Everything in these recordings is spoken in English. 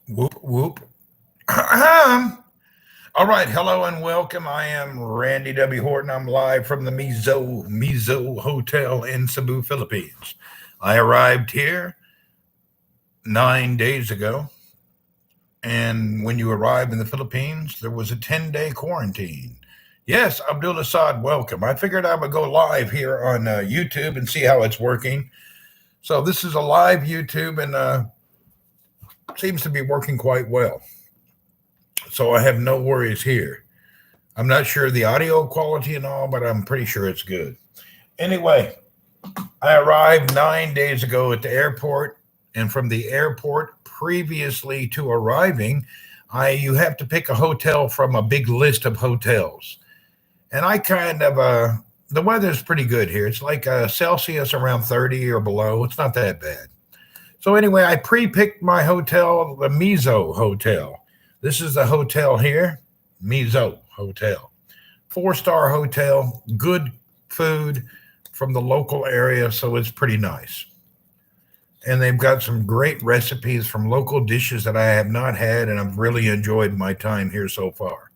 Whoop, whoop. All right. Hello and welcome. I am Randy W. Horton. I'm live from the MEZZO Hotel in Cebu, Philippines. I arrived here 9 days ago. And when you arrive in the Philippines, there was a 10-day quarantine. Yes, Abdul Assad, welcome. I figured I would go live here on YouTube and see how it's working. So this is a live YouTube and seems to be working quite well. So I have no worries here. I'm not sure the audio quality and all, but I'm pretty sure it's good. Anyway, I arrived 9 days ago at the airport, and from the airport previously to arriving, I you have to pick a hotel from a big list of hotels. And I kind of the weather's pretty good here. It's like Celsius around 30 or below. It's not that bad. So anyway, I pre-picked my hotel, the MEZZO Hotel. This is the hotel here, MEZZO Hotel. Four-star hotel, good food from the local area, so it's pretty nice. And they've got some great recipes from local dishes that I have not had, and I've really enjoyed my time here so far.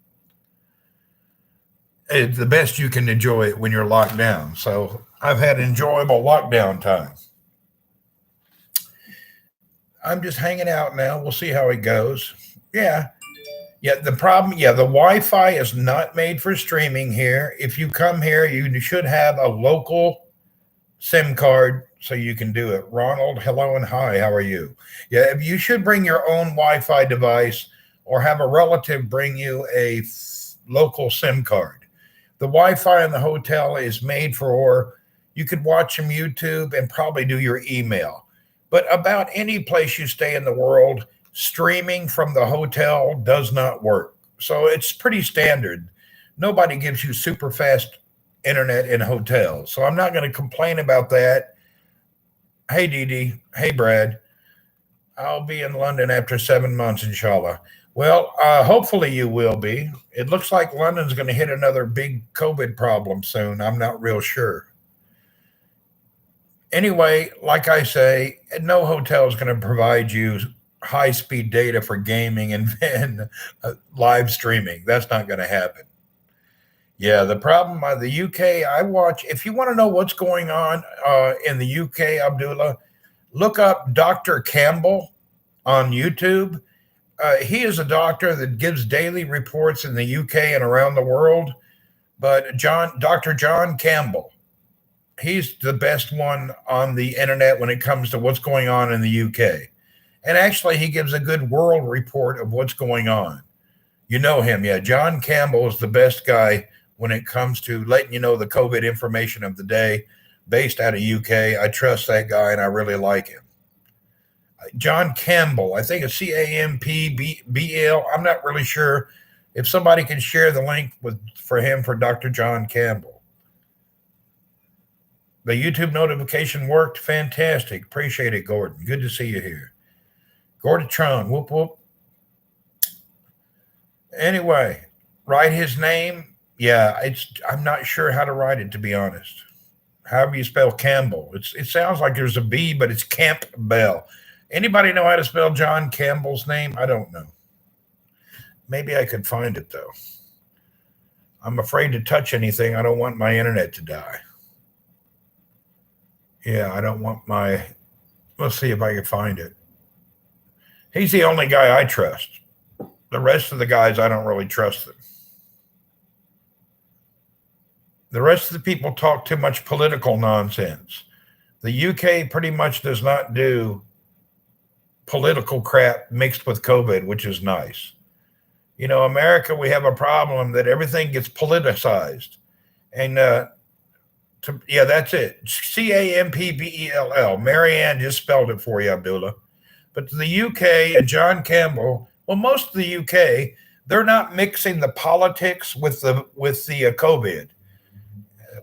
It's the best you can enjoy it when you're locked down. So I've had enjoyable lockdown time. I'm just hanging out now. We'll see how it goes. Yeah, yeah, the problem, yeah, the Wi-Fi is not made for streaming here. If you come here, you should have a local SIM card so you can do it. Ronald, hello and hi. How are you? Yeah, you should bring your own Wi-Fi device or have a relative bring you a local SIM card. The Wi-Fi in the hotel is made for you could watch some YouTube and probably do your email. But about any place you stay in the world, streaming from the hotel does not work. So it's pretty standard. Nobody gives you super fast internet in hotels. So I'm not going to complain about that. Hey, Dee Dee. Hey, Brad. I'll be in London after 7 months, inshallah. Well, hopefully you will be. It looks like London's going to hit another big COVID problem soon. I'm not real sure. Anyway, like I say, no hotel is going to provide you high speed data for gaming and live streaming. That's not going to happen. Yeah, the problem the UK, I watch, if you want to know what's going on in the UK, Abdullah, look up Dr. Campbell on YouTube. He is a doctor that gives daily reports in the UK and around the world. But Dr. John Campbell, he's the best one on the internet when it comes to what's going on in the UK. And actually, he gives a good world report of what's going on. You know him, yeah. John Campbell is the best guy when it comes to letting you know the COVID information of the day based out of UK. I trust that guy and I really like him. John Campbell, I think it's Campbell. I'm not really sure. If somebody can share the link for him for Dr. John Campbell. The YouTube notification worked. Fantastic. Appreciate it, Gordon. Good to see you here. Gordon Tron. Whoop, whoop. Anyway, write his name. Yeah, I'm not sure how to write it, to be honest. However you spell Campbell. It sounds like there's a B, but it's Campbell. Anybody know how to spell John Campbell's name? I don't know. Maybe I could find it, though. I'm afraid to touch anything. I don't want my internet to die. Yeah, I don't want my. Let's see if I can find it. He's the only guy I trust. The rest of the guys, I don't really trust them. The rest of the people talk too much political nonsense. The UK pretty much does not do political crap mixed with COVID, which is nice. You know, America, we have a problem that everything gets politicized. And yeah, that's it. Campbell. Marianne just spelled it for you, Abdullah. But the UK and John Campbell, well, most of the UK, they're not mixing the politics with the COVID,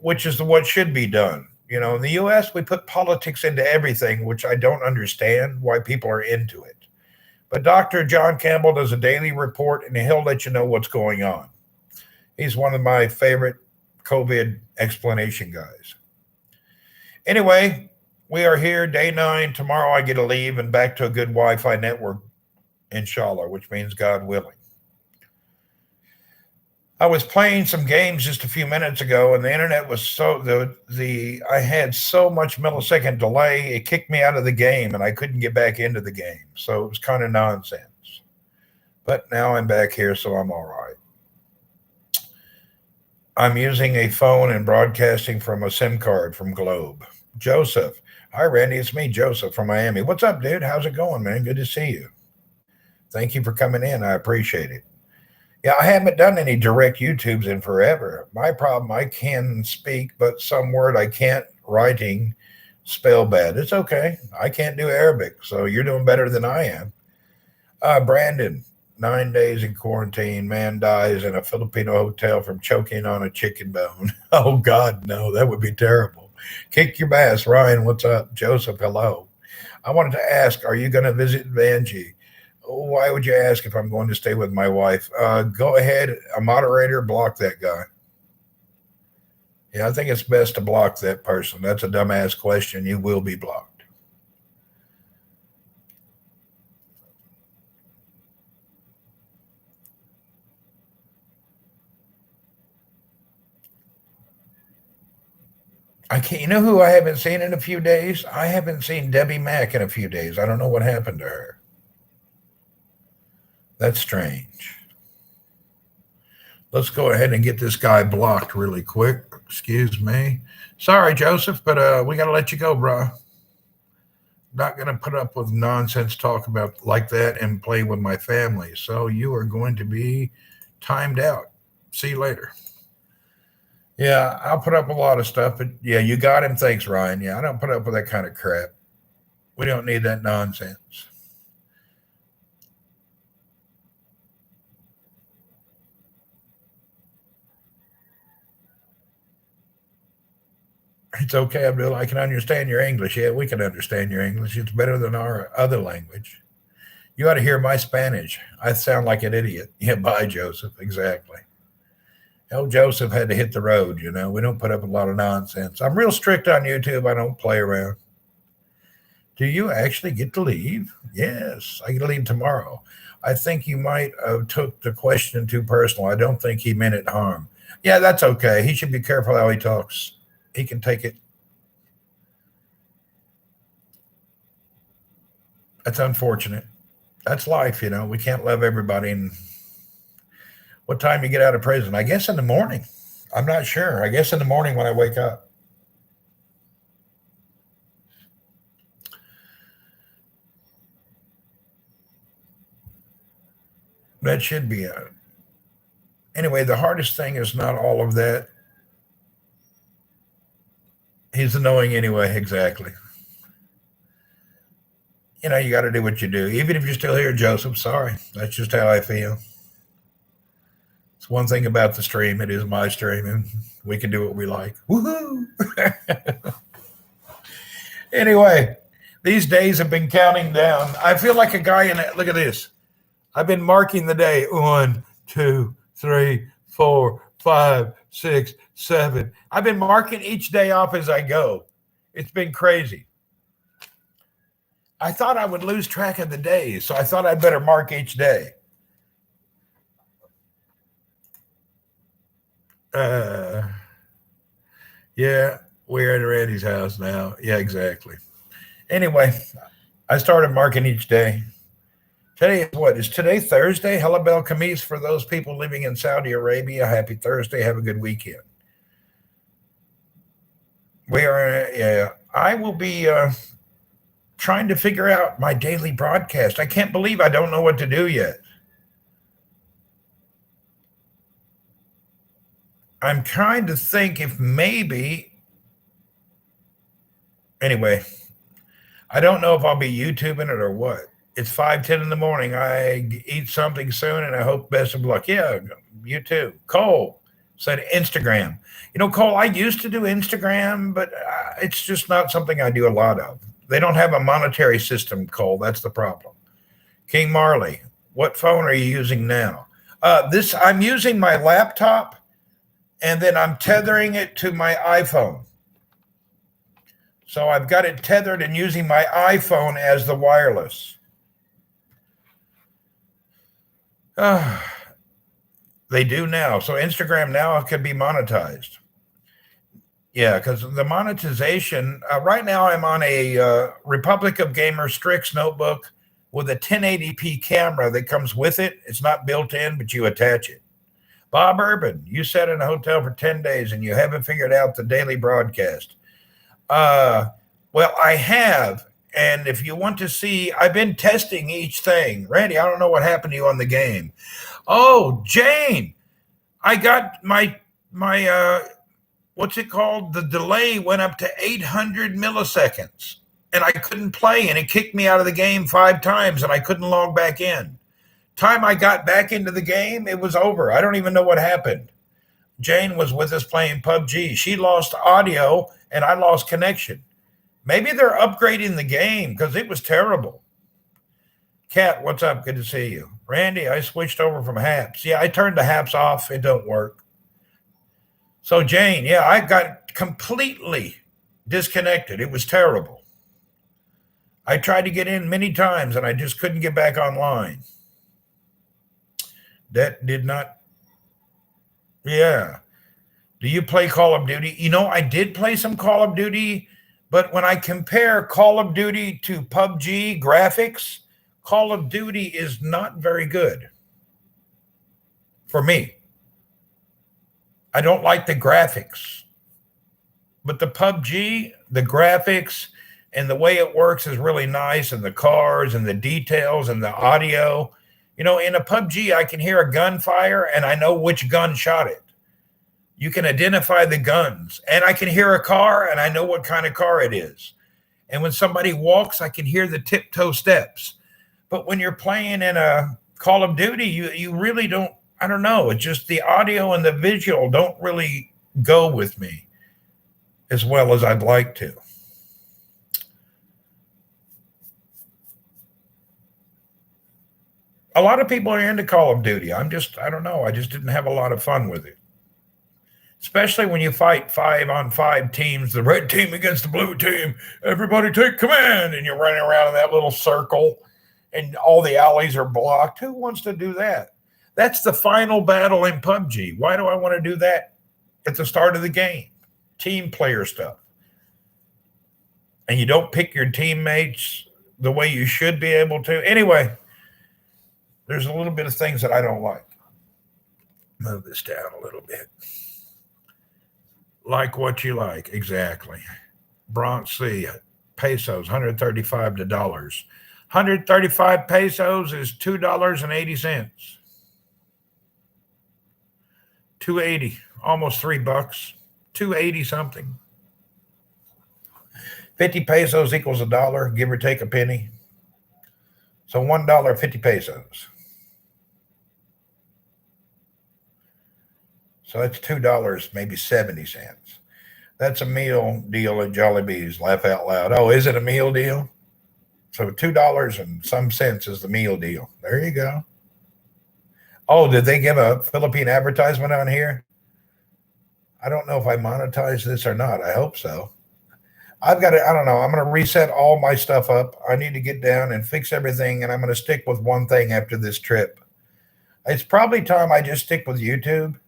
which is what should be done. You know, in the US, we put politics into everything, which I don't understand why people are into it. But Dr. John Campbell does a daily report and he'll let you know what's going on. He's one of my favorite COVID explanation guys. Anyway, we are here day 9. Tomorrow I get to leave and back to a good Wi-Fi network inshallah, which means God willing. I was playing some games just a few minutes ago, and the internet was so the I had so much millisecond delay, it kicked me out of the game, and I couldn't get back into the game. So it was kind of nonsense. But now I'm back here, so I'm all right. I'm using a phone and broadcasting from a SIM card from Globe. Joseph. Hi, Randy. It's me, Joseph from Miami. What's up, dude? How's it going, man? Good to see you. Thank you for coming in. I appreciate it. Yeah, I haven't done any direct YouTubes in forever. My problem, I can speak, but some word I can't writing spell bad. It's okay. I can't do Arabic, so you're doing better than I am. Brandon, 9 days in quarantine. Man dies in a Filipino hotel from choking on a chicken bone. Oh, God, no, that would be terrible. Kick your ass. Ryan, what's up? Joseph, hello. I wanted to ask, are you going to visit Vanjie? Why would you ask if I'm going to stay with my wife? Go ahead, a moderator, block that guy. Yeah, I think it's best to block that person. That's a dumbass question. You will be blocked. I can't. You know who I haven't seen in a few days? I haven't seen Debbie Mack in a few days. I don't know what happened to her. That's strange. Let's go ahead and get this guy blocked really quick. Excuse me. Sorry, Joseph, but we got to let you go, bro. Not going to put up with nonsense talk about like that and play with my family. So you are going to be timed out. See you later. Yeah, I'll put up a lot of stuff, but yeah, you got him. Thanks, Ryan. Yeah, I don't put up with that kind of crap. We don't need that nonsense. It's okay, Abdul. I can understand your English. Yeah, we can understand your English. It's better than our other language. You ought to hear my Spanish. I sound like an idiot. Yeah, bye, Joseph. Exactly. Oh, Joseph had to hit the road. We don't put up a lot of nonsense. I'm real strict on YouTube. I don't play around. Do you actually get to leave? Yes, I get to leave tomorrow. I think you might have took the question too personal. I don't think he meant it harm. Yeah, that's okay. He should be careful how he talks. He can take it. That's unfortunate. That's life. We can't love everybody. And what time you get out of prison? I guess in the morning. I'm not sure. I guess in the morning when I wake up. That should be it. Anyway, the hardest thing is not all of that. He's annoying anyway. Exactly. You got to do what you do. Even if you're still here, Joseph, sorry. That's just how I feel. It's one thing about the stream. It is my stream, and we can do what we like. Woohoo! Anyway, these days have been counting down. I feel like a guy in it. Look at this. I've been marking the day. 1, 2, 3, 4, 5, 6, 7. I've been marking each day off as I go. It's been crazy. I thought I would lose track of the days, so I thought I'd better mark each day. Yeah, we're at Randy's house now. Yeah, exactly. Anyway, I started marking each day. Today is what? Is today Thursday? Halabel Kamis for those people living in Saudi Arabia. Happy Thursday. Have a good weekend. We are, yeah. I will be trying to figure out my daily broadcast. I can't believe I don't know what to do yet. I'm trying to think if maybe. Anyway, I don't know if I'll be YouTubing it or what. It's 5:10 in the morning. I eat something soon, and I hope best of luck. Yeah, you too. Cole said Instagram. Cole, I used to do Instagram, but it's just not something I do a lot of. They don't have a monetary system, Cole. That's the problem. King Marley, what phone are you using now? I'm using my laptop, and then I'm tethering it to my iPhone. So I've got it tethered and using my iPhone as the wireless. Uh, they do now. So Instagram now can be monetized. Yeah, because the monetization, right now I'm on a Republic of Gamer Strix notebook with a 1080p camera that comes with it. It's not built in, but you attach it. Bob Urban, you sat in a hotel for 10 days and you haven't figured out the daily broadcast. Uh, well, I have. And if you want to see, I've been testing each thing. Randy, I don't know what happened to you on the game. Oh, Jane, I got my what's it called? The delay went up to 800 milliseconds and I couldn't play and it kicked me out of the game 5 times and I couldn't log back in. Time I got back into the game, it was over. I don't even know what happened. Jane was with us playing PUBG. She lost audio and I lost connection. Maybe they're upgrading the game because it was terrible. Kat, what's up? Good to see you. Randy, I switched over from Haps. Yeah, I turned the Haps off. It don't work. So Jane, yeah, I got completely disconnected. It was terrible. I tried to get in many times and I just couldn't get back online. That did not, yeah. Do you play Call of Duty? You know, I did play some Call of Duty, but when I compare Call of Duty to PUBG graphics, Call of Duty is not very good for me. I don't like the graphics, but the PUBG, the graphics and the way it works is really nice, and the cars and the details and the audio. You know, in a PUBG, I can hear a gunfire and I know which gun shot it. You can identify the guns, and I can hear a car and I know what kind of car it is. And when somebody walks, I can hear the tiptoe steps. But when you're playing in a Call of Duty, you really don't, I don't know. It's just the audio and the visual don't really go with me as well as I'd like to. A lot of people are into Call of Duty. I don't know. I just didn't have a lot of fun with it. Especially when you fight 5-on-5 teams, the red team against the blue team. Everybody take command, and you're running around in that little circle, and all the alleys are blocked. Who wants to do that? That's the final battle in PUBG. Why do I want to do that at the start of the game? Team player stuff. And you don't pick your teammates the way you should be able to. Anyway, there's a little bit of things that I don't like. Move this down a little bit. Like what you like, exactly. Bronx C, pesos, 135 to dollars. 135 pesos is $2.80. 280, almost $3. 280 something. 50 pesos equals a dollar, give or take a penny. So $1, 50 pesos. So that's $2, maybe 70 cents. That's a meal deal at Jollibee's. Laugh out loud. Oh, is it a meal deal? So $2 and some cents is the meal deal. There you go. Oh, did they give a Philippine advertisement on here? I don't know if I monetize this or not. I hope so. I've got to, I don't know. I'm going to reset all my stuff up. I need to get down and fix everything, and I'm going to stick with one thing after this trip. It's probably time I just stick with YouTube.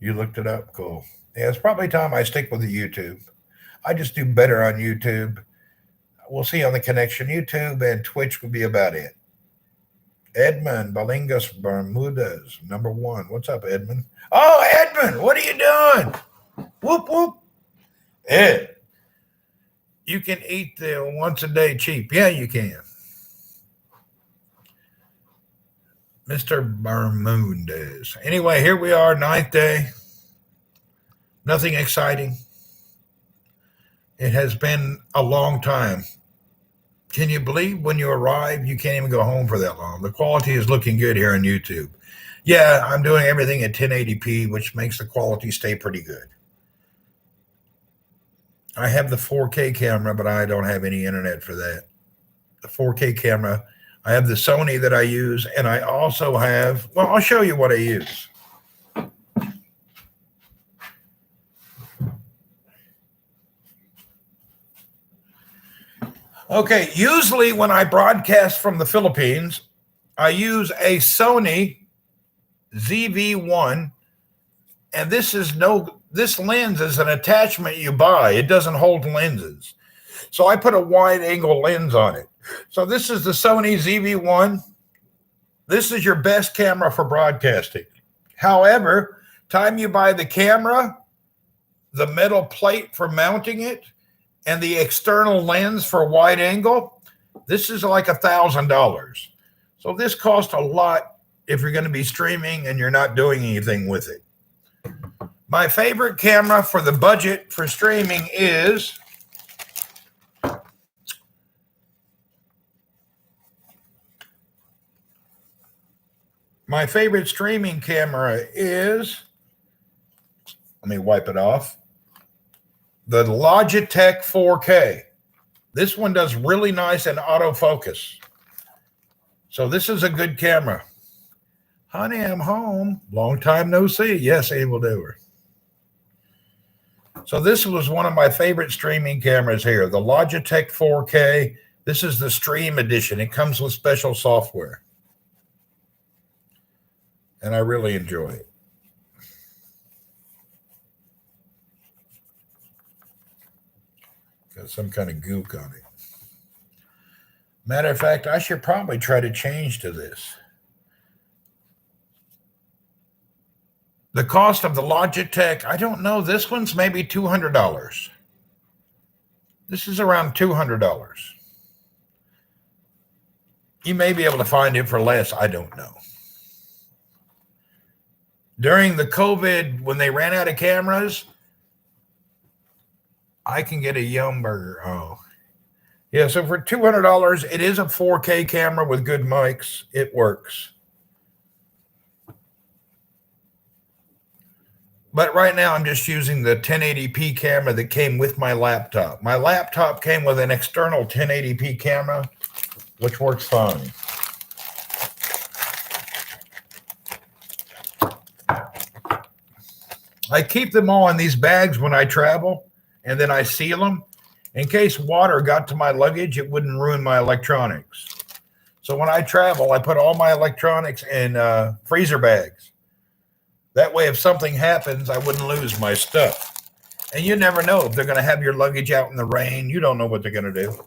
You looked it up? Cool. Yeah, it's probably time I stick with the YouTube. I just do better on YouTube. We'll see on the connection. YouTube and Twitch will be about it. Edmund Balingas Bermudez, number one. What's up, Edmund? Oh, Edmund, what are you doing? Whoop, whoop. Ed, you can eat the once a day cheap. Yeah, you can. Mr. Bermudez. Anyway, here we are, 9th day. Nothing exciting. It has been a long time. Can you believe when you arrive, you can't even go home for that long? The quality is looking good here on YouTube. Yeah, I'm doing everything at 1080p, which makes the quality stay pretty good. I have the 4K camera, but I don't have any internet for that. The 4K camera, I have the Sony that I use, and I also have, well, I'll show you what I use. Okay, usually when I broadcast from the Philippines, I use a Sony ZV-1, and this lens is an attachment you buy. It doesn't hold lenses. So I put a wide angle lens on it. So this is the Sony ZV-1. This is your best camera for broadcasting. However, time you buy the camera, the metal plate for mounting it, and the external lens for wide angle, this is like $1,000. So this costs a lot if you're going to be streaming and you're not doing anything with it. My favorite camera for the budget for streaming is let me wipe it off, the Logitech 4K. This one does really nice in autofocus. So this is a good camera. Honey, I'm home. Long time no see. Yes, evildoer. So this was one of my favorite streaming cameras here, the Logitech 4K. This is the Stream Edition. It comes with special software. And I really enjoy it. Got some kind of gook on it. Matter of fact, I should probably try to change to this. The cost of the Logitech, I don't know. This one's maybe $200. This is around $200. You may be able to find it for less. I don't know. During the COVID, when they ran out of cameras, I can get a Yum Burger. Oh, yeah. So for $200, it is a 4K camera with good mics. It works. But right now, I'm just using the 1080p camera that came with my laptop. My laptop came with an external 1080p camera, which works fine. I keep them all in these bags when I travel, and then I seal them. In case water got to my luggage, it wouldn't ruin my electronics. So when I travel, I put all my electronics in freezer bags. That way, if something happens, I wouldn't lose my stuff. And you never know if they're going to have your luggage out in the rain. You don't know what they're going to do.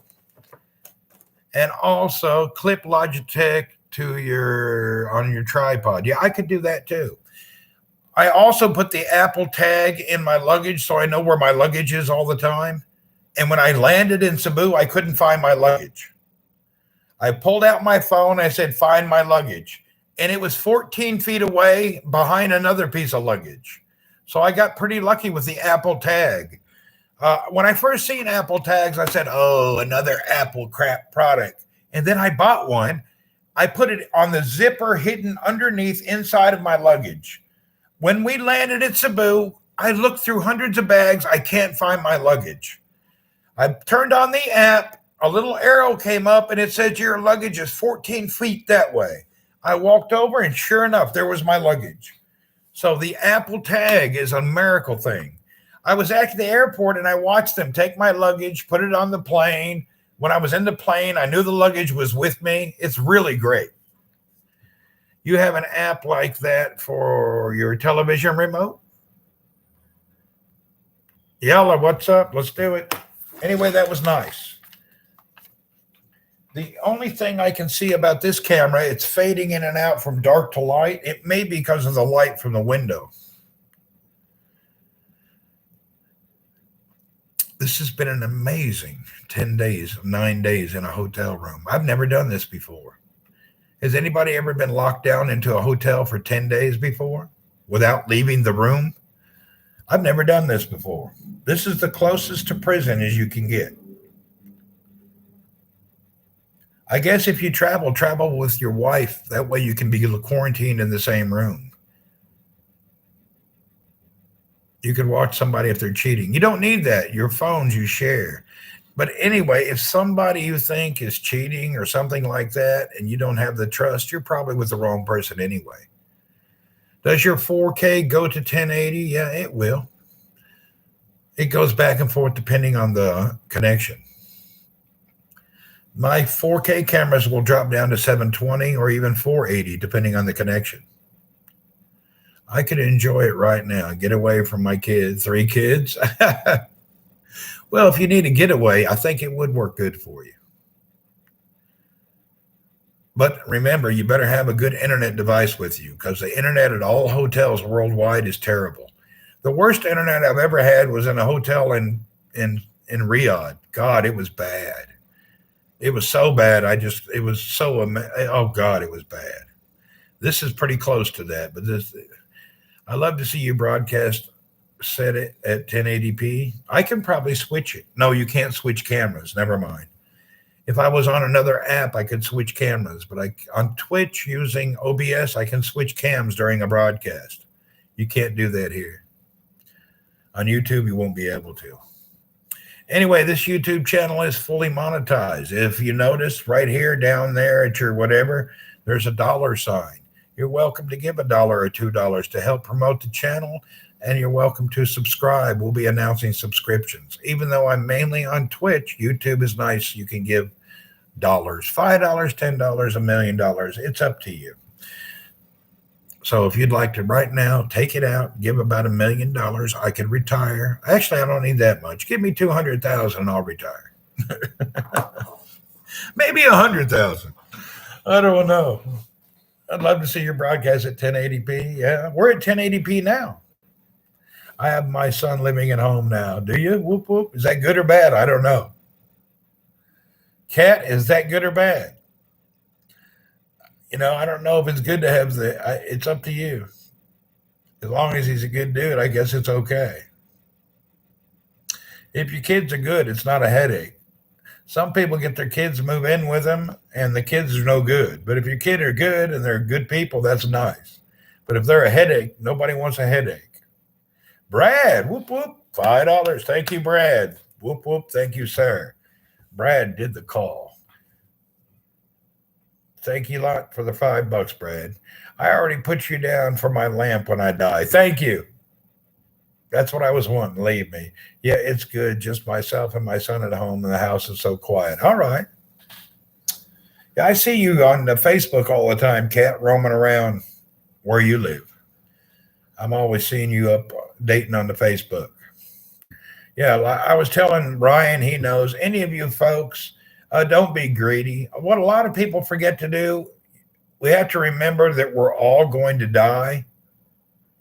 And also, clip Logitech to on your tripod. Yeah, I could do that too. I also put the Apple tag in my luggage so I know where my luggage is all the time. And when I landed in Cebu, I couldn't find my luggage. I pulled out my phone. I said, find my luggage. And it was 14 feet away behind another piece of luggage. So I got pretty lucky with the Apple tag. When I first seen Apple tags, I said, oh, another Apple crap product. And then I bought one. I put it on the zipper hidden underneath inside of my luggage. When we landed at Cebu, I looked through hundreds of bags. I can't find my luggage. I turned on the app. A little arrow came up and it said your luggage is 14 feet that way. I walked over and sure enough, there was my luggage. So the Apple tag is a miracle thing. I was at the airport and I watched them take my luggage, put it on the plane. When I was in the plane, I knew the luggage was with me. It's really great. You have an app like that for your television remote? Yalla, what's up? Let's do it. Anyway, that was nice. The only thing I can see about this camera, it's fading in and out from dark to light. It may be because of the light from the window. This has been an amazing 10 days, 9 days in a hotel room. I've never done this before. Has anybody ever been locked down into a hotel for 10 days before without leaving the room? I've never done this before. This is the closest to prison as you can get. I guess if you travel with your wife. That way you can be quarantined in the same room. You can watch somebody if they're cheating. You don't need that. Your phones you share. But anyway, if somebody you think is cheating or something like that and you don't have the trust, you're probably with the wrong person anyway. Does your 4K go to 1080? Yeah, it will. It goes back and forth depending on the connection. My 4K cameras will drop down to 720 or even 480, depending on the connection. I could enjoy it right now. Get away from my kids, 3 kids. Well, if you need a getaway, I think it would work good for you. But remember, you better have a good internet device with you because the internet at all hotels worldwide is terrible. The worst internet I've ever had was in a hotel in Riyadh. God, it was bad. It was so bad. It was so, oh God, it was bad. This is pretty close to that, but I love to see you broadcast set it at 1080p. I can probably switch it. No, you can't switch cameras. Never mind. If I was on another app, I could switch cameras, but on Twitch using OBS, I can switch cams during a broadcast. You can't do that here. On YouTube, you won't be able to. Anyway, this YouTube channel is fully monetized. If you notice right here down there at your whatever, there's a dollar sign. You're welcome to give $1 or $2 to help promote the channel, and you're welcome to subscribe. We'll be announcing subscriptions. Even though I'm mainly on Twitch, YouTube is nice. You can give dollars, $5, $10, $1,000,000. It's up to you. So if you'd like to right now take it out, give about $1,000,000, I could retire. Actually, I don't need that much. Give me 200,000 and I'll retire. Maybe 100,000. I don't know. I'd love to see your broadcast at 1080p. Yeah, we're at 1080p now. I have my son living at home now. Do you? Whoop, whoop. Is that good or bad? I don't know. Cat, is that good or bad? I don't know if it's good to have it's up to you. As long as he's a good dude, I guess it's okay. If your kids are good, it's not a headache. Some people get their kids to move in with them, and the kids are no good. But if your kid are good and they're good people, that's nice. But if they're a headache, nobody wants a headache. Brad, whoop, whoop, $5. Thank you, Brad. Whoop, whoop, thank you, sir. Brad did the call. Thank you a lot for the $5, Brad. I already put you down for my lamp when I die. Thank you. That's what I was wanting. Leave me. Yeah, it's good. Just myself and my son at home, and the house is so quiet. All right. Yeah, I see you on the Facebook all the time, Cat, roaming around where you live. I'm always seeing you up dating on the Facebook. Yeah, I was telling Ryan, he knows. Any of you folks, don't be greedy. What a lot of people forget to do, we have to remember that we're all going to die.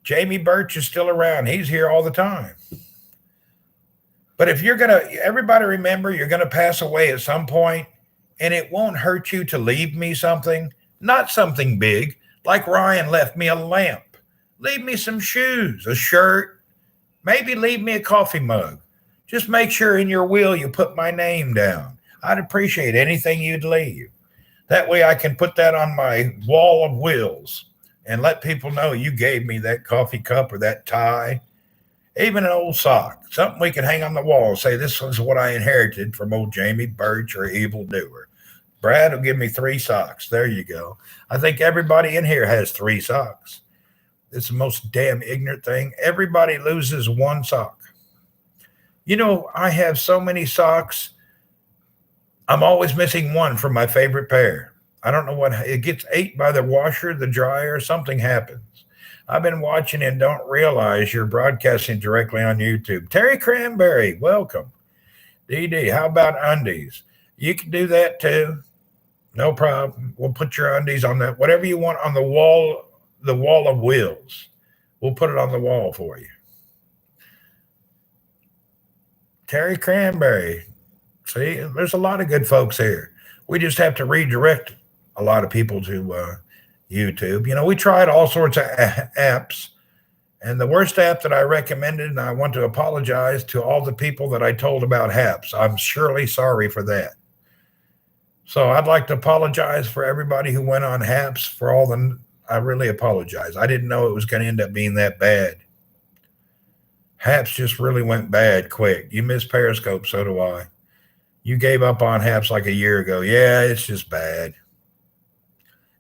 Jamie Birch is still around. He's here all the time. But if everybody remember, you're going to pass away at some point, and it won't hurt you to leave me something, not something big, like Ryan left me a lamp. Leave me some shoes, a shirt, maybe leave me a coffee mug. Just make sure in your will you put my name down. I'd appreciate anything you'd leave. That way I can put that on my wall of wills and let people know you gave me that coffee cup or that tie, even an old sock, something we can hang on the wall. Say, this is what I inherited from old Jamie Birch or evildoer. Brad will give me 3 socks. There you go. I think everybody in here has 3 socks. It's the most damn ignorant thing. Everybody loses 1 sock. I have so many socks. I'm always missing 1 from my favorite pair. I don't know what it gets ate by the washer, the dryer, something happens. I've been watching and don't realize you're broadcasting directly on YouTube. Terry Cranberry, welcome. DD, how about undies? You can do that too. No problem. We'll put your undies on that, whatever you want on the wall of wheels. We'll put it on the wall for you. Terry Cranberry. See, there's a lot of good folks here. We just have to redirect a lot of people to YouTube. We tried all sorts of apps, and the worst app that I recommended, and I want to apologize to all the people that I told about apps. I'm surely sorry for that. So I'd like to apologize for everybody who went on Haps I really apologize. I didn't know it was going to end up being that bad. Haps just really went bad quick. You miss Periscope, so do I. You gave up on Haps like a year ago. Yeah, it's just bad.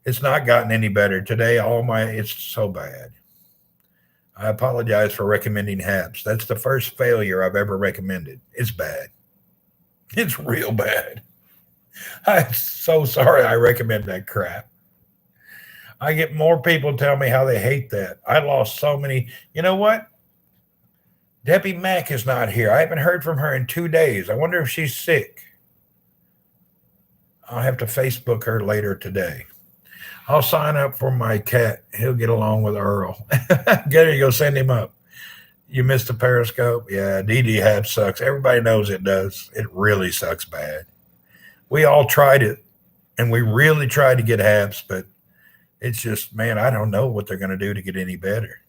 It's not gotten any better. Today, it's so bad. I apologize for recommending Haps. That's the first failure I've ever recommended. It's bad. It's real bad. I'm so sorry I recommend that crap. I get more people tell me how they hate that. I lost so many. You know what? Debbie Mack is not here. I haven't heard from her in 2 days. I wonder if she's sick. I'll have to Facebook her later today. I'll sign up for my cat. He'll get along with Earl. Get her, go send him up. You missed the Periscope? Yeah, DD Hab sucks. Everybody knows it does. It really sucks bad. We all tried it, and we really tried to get Habs, but it's just, man, I don't know what they're going to do to get any better.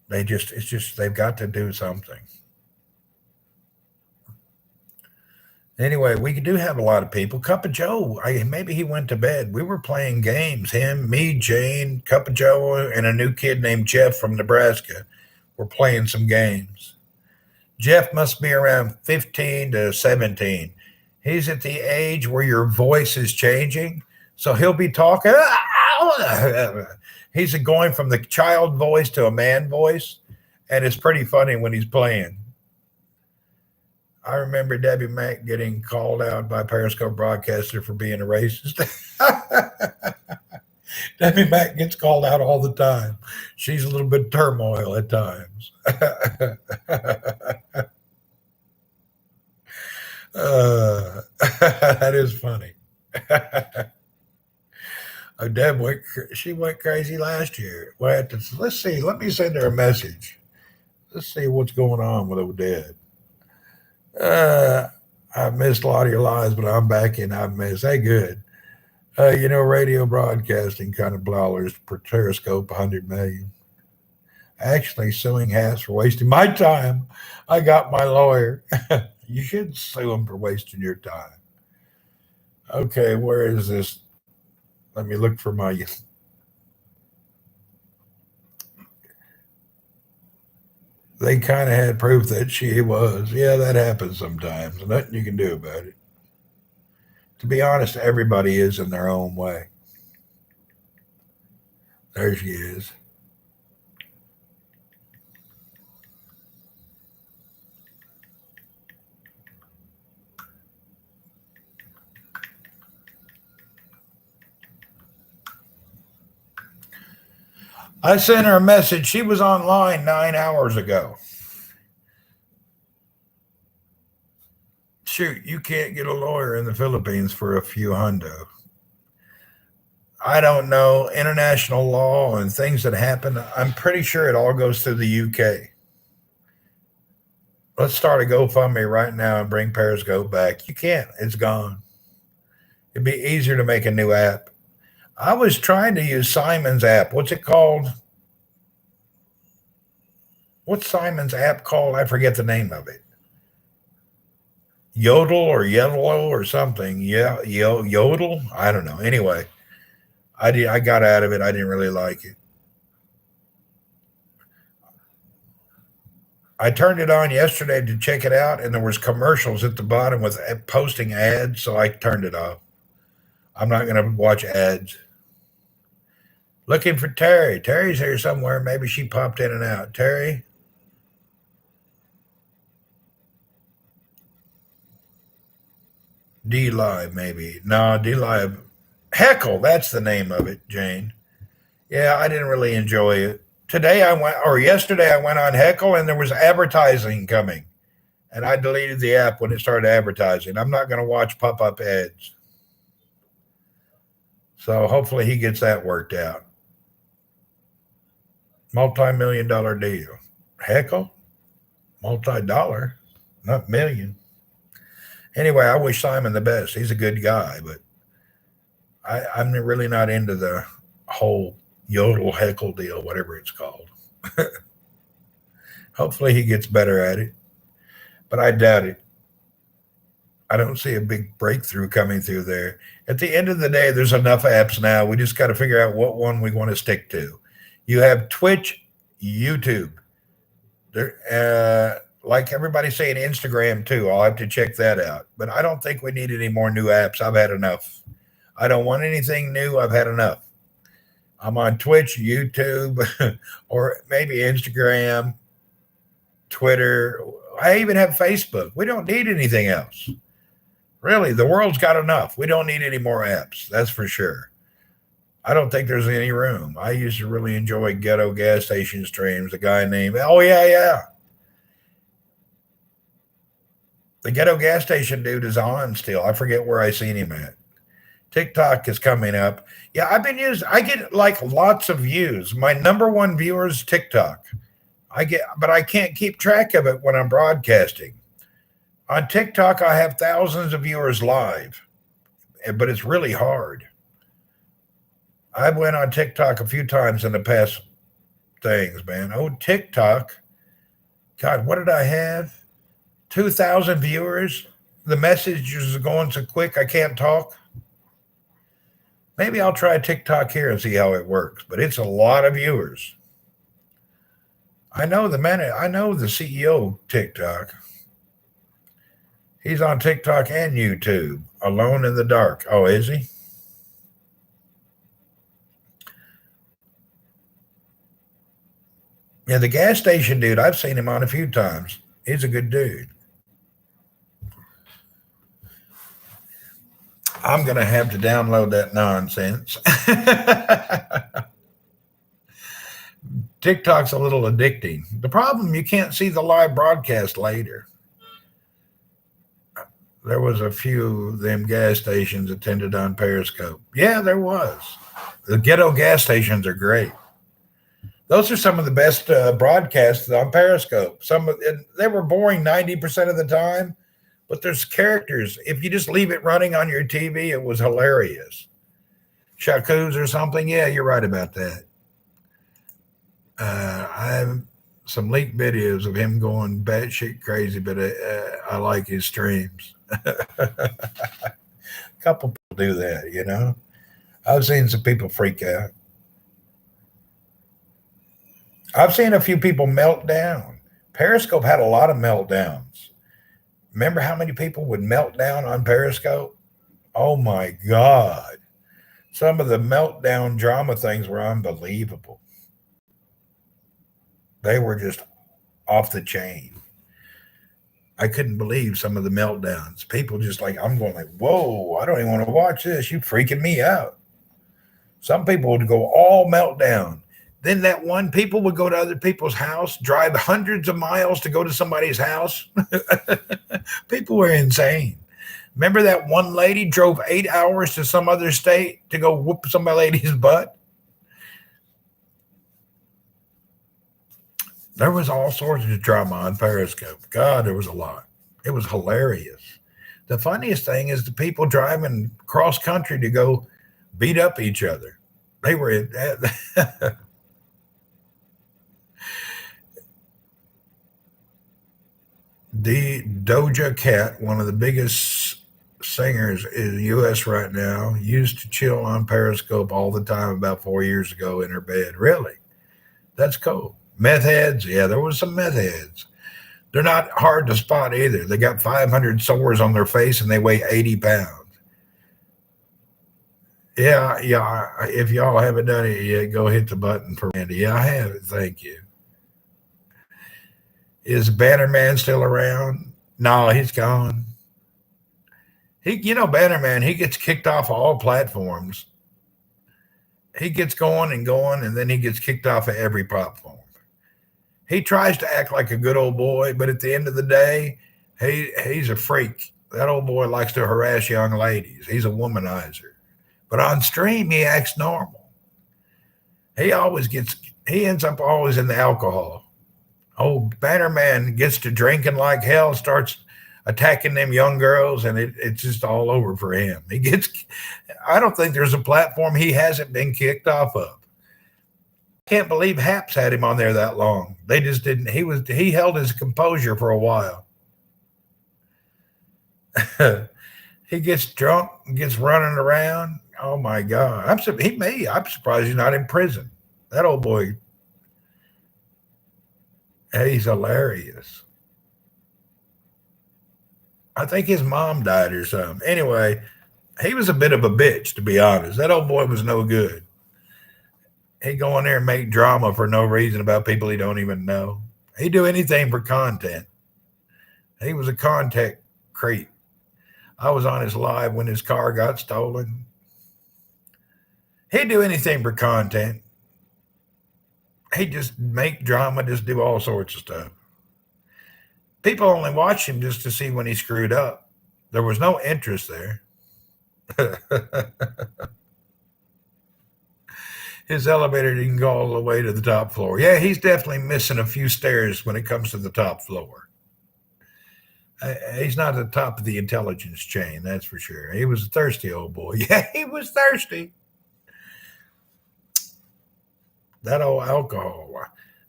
They've got to do something. Anyway, we do have a lot of people. Cup of Joe, maybe he went to bed. We were playing games. Him, me, Jane, Cup of Joe, and a new kid named Jeff from Nebraska. We're playing some games. Jeff must be around 15 to 17. He's at the age where your voice is changing. So he'll be talking. He's going from the child voice to a man voice. And it's pretty funny when he's playing. I remember Debbie Mack getting called out by Periscope broadcaster for being a racist. Debbie Mack gets called out all the time. She's a little bit turmoil at times. That is funny. Deb she went crazy last year. Let's see. Let me send her a message. Let's see what's going on with Odette. I've missed a lot of your lives, but I'm back and I've missed. Hey, good. Radio broadcasting kind of blowers per Periscope 100 million. Actually, suing Haas for wasting my time. I got my lawyer. You should sue him for wasting your time. Okay, where is this? Let me look for my. They kind of had proof that she was. Yeah, that happens sometimes. Nothing you can do about it. To be honest, everybody is in their own way. There she is. I sent her a message. She was online 9 hours ago. Shoot, you can't get a lawyer in the Philippines for a few hundo. I don't know international law and things that happen. I'm pretty sure it all goes through the UK. Let's start a GoFundMe right now and bring Periscope back. You can't. It's gone. It'd be easier to make a new app. I was trying to use Simon's app. What's it called? What's Simon's app called? I forget the name of it. Yodel or Yellow or something. Yeah, Yodel. I don't know. Anyway, I got out of it. I didn't really like it. I turned it on yesterday to check it out, and there was commercials at the bottom with posting ads, so I turned it off. I'm not going to watch ads. Looking for Terry. Terry's here somewhere. Maybe she popped in and out. Terry? D Live, maybe. No, D Live. Heckle, that's the name of it, Jane. Yeah, I didn't really enjoy it. Yesterday I went on Heckle and there was advertising coming. And I deleted the app when it started advertising. I'm not going to watch pop up ads. So hopefully he gets that worked out. Multi-million-dollar deal. Heckle? Multi-dollar, not million. Anyway, I wish Simon the best. He's a good guy, but I'm really not into the whole Yodel Heckle deal, whatever it's called. Hopefully he gets better at it, but I doubt it. I don't see a big breakthrough coming through there. At the end of the day, there's enough apps now. We just got to figure out what one we want to stick to. You have Twitch, YouTube. Like everybody's saying, Instagram too. I'll have to check that out. But I don't think we need any more new apps. I've had enough. I don't want anything new. I've had enough. I'm on Twitch, YouTube, or maybe Instagram, Twitter. I even have Facebook. We don't need anything else. Really, the world's got enough. We don't need any more apps. That's for sure. I don't think there's any room. I used to really enjoy ghetto gas station streams. A guy named, oh, yeah, yeah. The ghetto gas station dude is on still. I forget where I seen him at. TikTok is coming up. Yeah, I get like lots of views. My number one viewer is TikTok. But I can't keep track of it when I'm broadcasting. On TikTok, I have thousands of viewers live, but it's really hard. I went on TikTok a few times in the past things, man. Oh, TikTok. God, what did I have? 2,000 viewers. The messages are going so quick I can't talk. Maybe I'll try TikTok here and see how it works, but it's a lot of viewers. I know the CEO of TikTok. He's on TikTok and YouTube, Alone in the Dark. Oh, is he? Yeah, the gas station dude, I've seen him on a few times. He's a good dude. I'm going to have to download that nonsense. TikTok's a little addicting. The problem, you can't see the live broadcast later. There was a few of them gas stations attended on Periscope. Yeah, there was. The ghetto gas stations are great. Those are some of the best broadcasts on Periscope. They were boring 90% of the time, but there's characters. If you just leave it running on your TV, it was hilarious. Shakus or something. Yeah, you're right about that. I have some leaked videos of him going batshit crazy, but I like his streams. A couple people do that, you know. I've seen some people freak out. I've seen a few people melt down. Periscope had a lot of meltdowns. Remember how many people would melt down on Periscope? Oh my God. Some of the meltdown drama things were unbelievable. They were just off the chain. I couldn't believe some of the meltdowns. People just like, I'm going like, whoa, I don't even want to watch this. You freaking me out. Some people would go all meltdown. Then that one, people would go to other people's house, drive hundreds of miles to go to somebody's house. People were insane. Remember that one lady drove 8 hours to some other state to go whoop some lady's butt? There was all sorts of drama on Periscope. God, there was a lot. It was hilarious. The funniest thing is the people driving cross country to go beat up each other. They were in the Doja Cat, one of the biggest singers in the U.S. right now, used to chill on Periscope all the time about 4 years ago in her bed. Really? That's cool. Meth heads, yeah, there was some meth heads. They're not hard to spot either. They got 500 sores on their face and they weigh 80 pounds. Yeah, yeah. If y'all haven't done it yet, go hit the button for Randy. Yeah, I have it. Thank you. Is Bannerman still around? No, he's gone. Bannerman, he gets kicked off all platforms. He gets going, and then he gets kicked off of every platform. He tries to act like a good old boy, but at the end of the day, he's a freak. That old boy likes to harass young ladies. He's a womanizer. But on stream, he acts normal. He ends up always in the alcohol. Oh, Bannerman gets to drinking like hell, starts attacking them young girls, and it's just all over for him. I don't think there's a platform he hasn't been kicked off of. Can't believe Haps had him on there that long. They just didn't. He held his composure for a while. He gets drunk and gets running around. Oh my God. I'm surprised he's not in prison. That old boy, he's hilarious. I think his mom died or something. Anyway, he was a bit of a bitch, to be honest. That old boy was no good. He'd go in there and make drama for no reason about people he don't even know. He'd do anything for content. He was a content creep. I was on his live when his car got stolen. He'd do anything for content. He'd just make drama, just do all sorts of stuff. People only watched him just to see when he screwed up. There was no interest there. His elevator didn't go all the way to the top floor. Yeah, he's definitely missing a few stairs when it comes to the top floor. He's not at the top of the intelligence chain, that's for sure. He was a thirsty old boy. Yeah, he was thirsty. That old alcohol.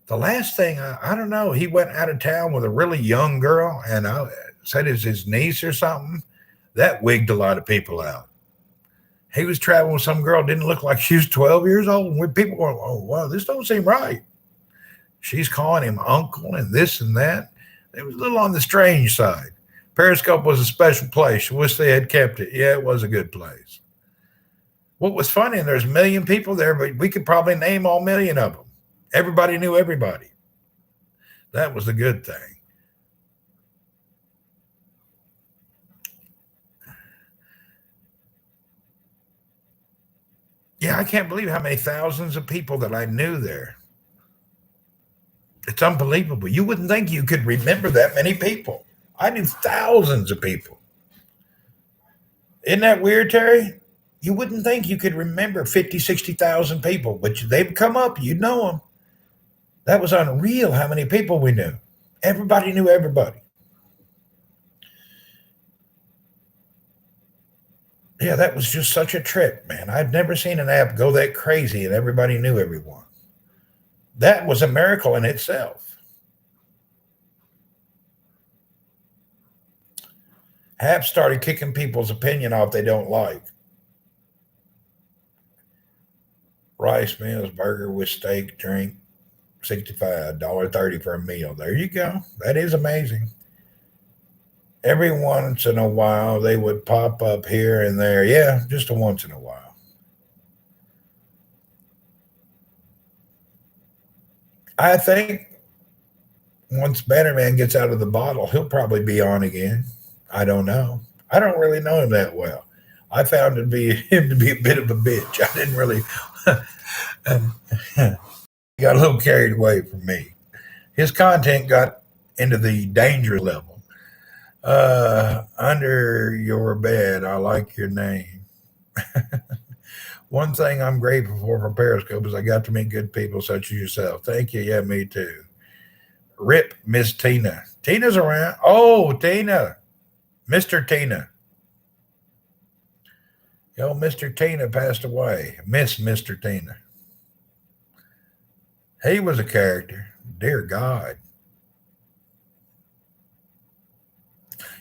The last thing, I don't know, he went out of town with a really young girl, and I said it's his niece or something. That wigged a lot of people out. He was traveling with some girl, didn't look like she was 12 years old. And people going, oh, wow, this don't seem right. She's calling him uncle and this and that. It was a little on the strange side. Periscope was a special place. I wish they had kept it. Yeah, it was a good place. What was funny, and there's a million people there, but we could probably name all million of them. Everybody knew everybody. That was the good thing. Yeah, I can't believe how many thousands of people that I knew there. It's unbelievable. You wouldn't think you could remember that many people. I knew thousands of people. Isn't that weird, Terry? You wouldn't think you could remember 50, 60,000 people, but they've come up, you know them. That was unreal how many people we knew. Everybody knew everybody. Yeah, that was just such a trip, man. I'd never seen an app go that crazy and everybody knew everyone. That was a miracle in itself. Apps started kicking people's opinion off they don't like. Rice meals, burger with steak, drink, 65, $1.30 for a meal. There you go. That is amazing. Every once in a while they would pop up here and there. Yeah, just a once in a while. I think once Bannerman gets out of the bottle, he'll probably be on again. I don't know. I don't really know him that well. I found him to be a bit of a bitch. I didn't really got a little carried away from me. His content got into the dangerous level. Under your bed, I like your name. One thing I'm grateful for from Periscope is I got to meet good people such as yourself. Thank you. Yeah, me too. Rip, Miss Tina. Tina's around. Oh, Tina. Mr. Tina. Yo, Mr. Tina passed away. Miss Mr. Tina. He was a character. Dear God.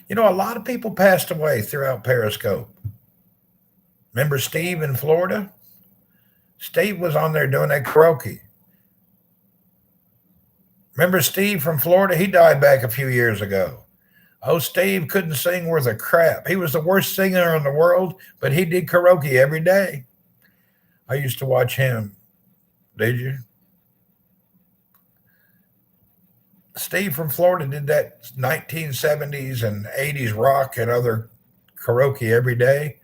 You know, a lot of people passed away throughout Periscope. Remember Steve in Florida? Steve was on there doing that karaoke. Remember Steve from Florida? He died back a few years ago. Oh, Steve couldn't sing worth a crap. He was the worst singer in the world, but he did karaoke every day. I used to watch him. Did you? Steve from Florida did that 1970s and 80s rock and other karaoke every day.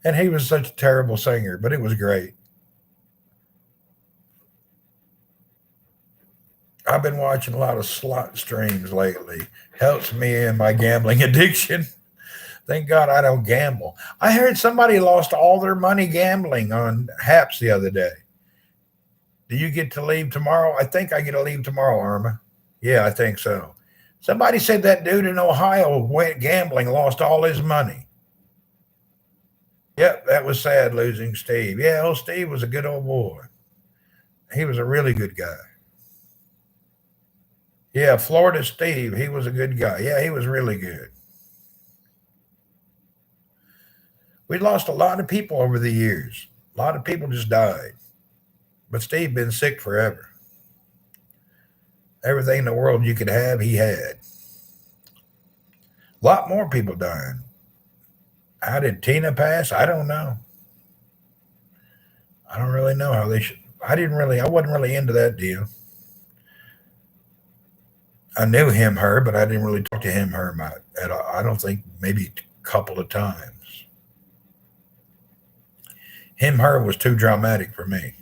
And he was such a terrible singer, but it was great. I've been watching a lot of slot streams lately. Helps me in my gambling addiction. Thank God I don't gamble. I heard somebody lost all their money gambling on Haps the other day. Do you get to leave tomorrow? I think I get to leave tomorrow, Irma. Yeah, I think so. Somebody said that dude in Ohio went gambling, lost all his money. Yep, that was sad losing Steve. Yeah, old Steve was a good old boy. He was a really good guy. Yeah, Florida Steve, he was a good guy. Yeah, he was really good. We lost a lot of people over the years. A lot of people just died. But Steve been sick forever. Everything in the world you could have, he had. A lot more people dying. How did Tina pass? I don't know. I don't really know how they should. I wasn't really into that deal. I knew him, her, but I didn't really talk to him, her. I don't think maybe couple of times. Him, her was too dramatic for me.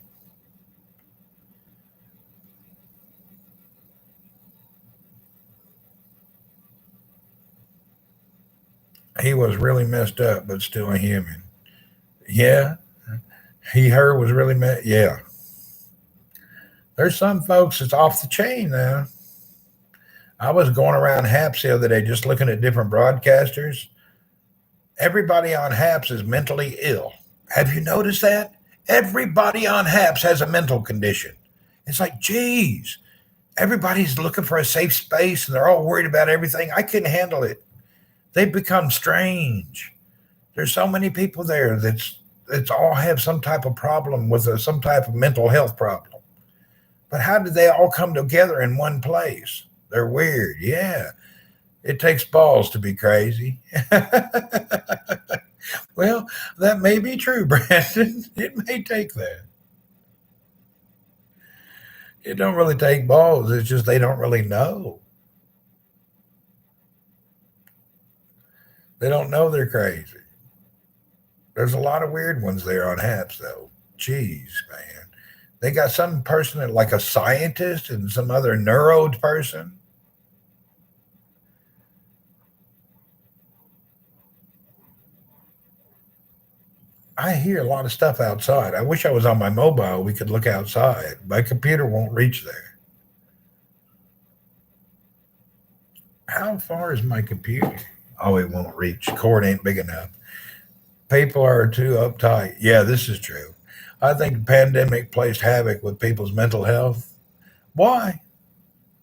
He was really messed up, but still a human. Yeah, he, her was really messed. Yeah, there's some folks that's off the chain now. I was going around Haps the other day just looking at different broadcasters. Everybody on Haps is mentally ill. Have you noticed that? Everybody on Haps has a mental condition. It's like, geez, everybody's looking for a safe space and they're all worried about everything. I couldn't handle it. They've become strange. There's so many people there that's all have some type of problem with some type of mental health problem. But how did they all come together in one place? They're weird. Yeah. It takes balls to be crazy. Well, that may be true, Brandon. It may take that. It don't really take balls. It's just they don't really know. They don't know they're crazy. There's a lot of weird ones there on Haps, though. Jeez, man. They got some person that like a scientist and some other neuro person. I hear a lot of stuff outside. I wish I was on my mobile. We could look outside. My computer won't reach there. How far is my computer? Oh, it won't reach. Cord ain't big enough. People are too uptight. Yeah, this is true. I think the pandemic placed havoc with people's mental health. Why?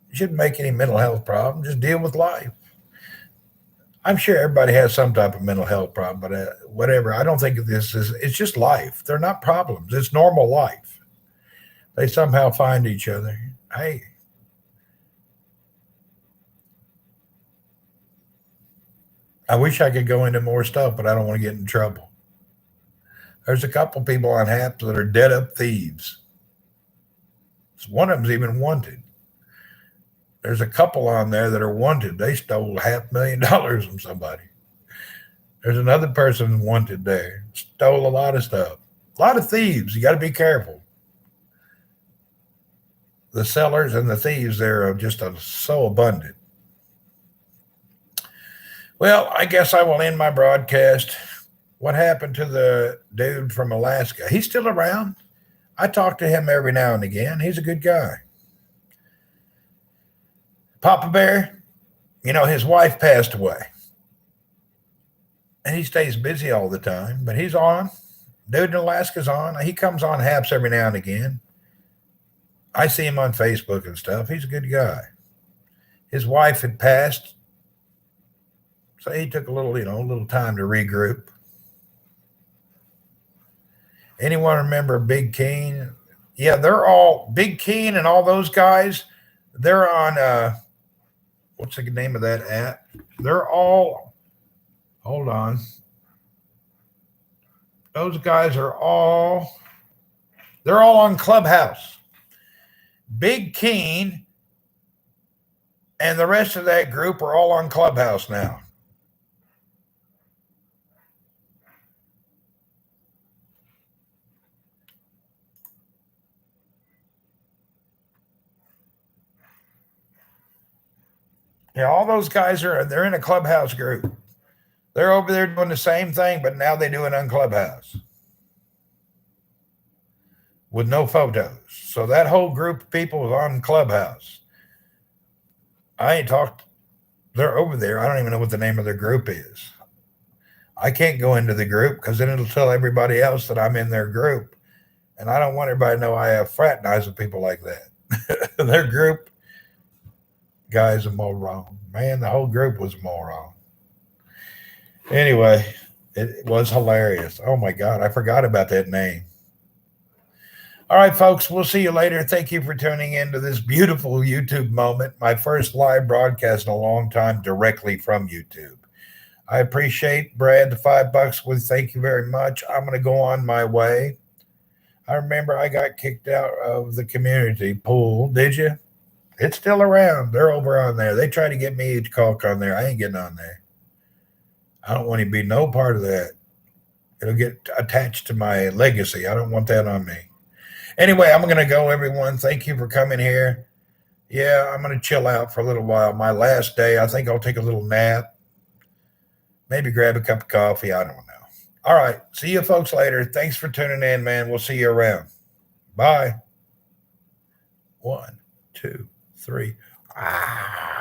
You shouldn't make any mental health problem. Just deal with life. I'm sure everybody has some type of mental health problem, but whatever. I don't think this is, it's just life. They're not problems. It's normal life. They somehow find each other. Hey, I wish I could go into more stuff, but I don't want to get in trouble. There's a couple people on Haps that are dead up thieves. One of them's even wanted. There's a couple on there that are wanted. They stole $500,000 from somebody. There's another person wanted there. Stole a lot of stuff. A lot of thieves. You got to be careful. The sellers and the thieves there are just so abundant. Well, I guess I will end my broadcast. What happened to the dude from Alaska? He's still around. I talk to him every now and again. He's a good guy. Papa Bear, his wife passed away. And he stays busy all the time, but he's on. Dude in Alaska's on. He comes on Haps every now and again. I see him on Facebook and stuff. He's a good guy. His wife had passed, so he took a little time to regroup. Anyone remember Big Keen? Yeah, they're all Big Keen and all those guys. They're on what's the name of that app? They're all hold on. Those guys are all they're all on Clubhouse. Big Keen and the rest of that group are all on Clubhouse now. Yeah, all those guys they're in a Clubhouse group. They're over there doing the same thing, but now they do it on Clubhouse with no photos. So that whole group of people is on Clubhouse. I ain't talked. They're over there. I don't even know what the name of their group is. I can't go into the group because then it'll tell everybody else that I'm in their group. And I don't want everybody to know I have fraternized with people like that. Their group guy's a moron. Man, the whole group was a moron. Anyway, it was hilarious. Oh my God, I forgot about that name. All right, folks, we'll see you later. Thank you for tuning in to this beautiful YouTube moment, my first live broadcast in a long time directly from YouTube. I appreciate Brad, the $5 with thank you very much. I'm going to go on my way. I remember I got kicked out of the community pool. Did you? It's still around. They're over on there. They try to get me to caulk on there. I ain't getting on there. I don't want to be no part of that. It'll get attached to my legacy. I don't want that on me. Anyway, I'm going to go, everyone. Thank you for coming here. Yeah, I'm going to chill out for a little while. My last day, I think I'll take a little nap, maybe grab a cup of coffee. I don't know. All right. See you folks later. Thanks for tuning in, man. We'll see you around. Bye. 1, 2, 3. Ah.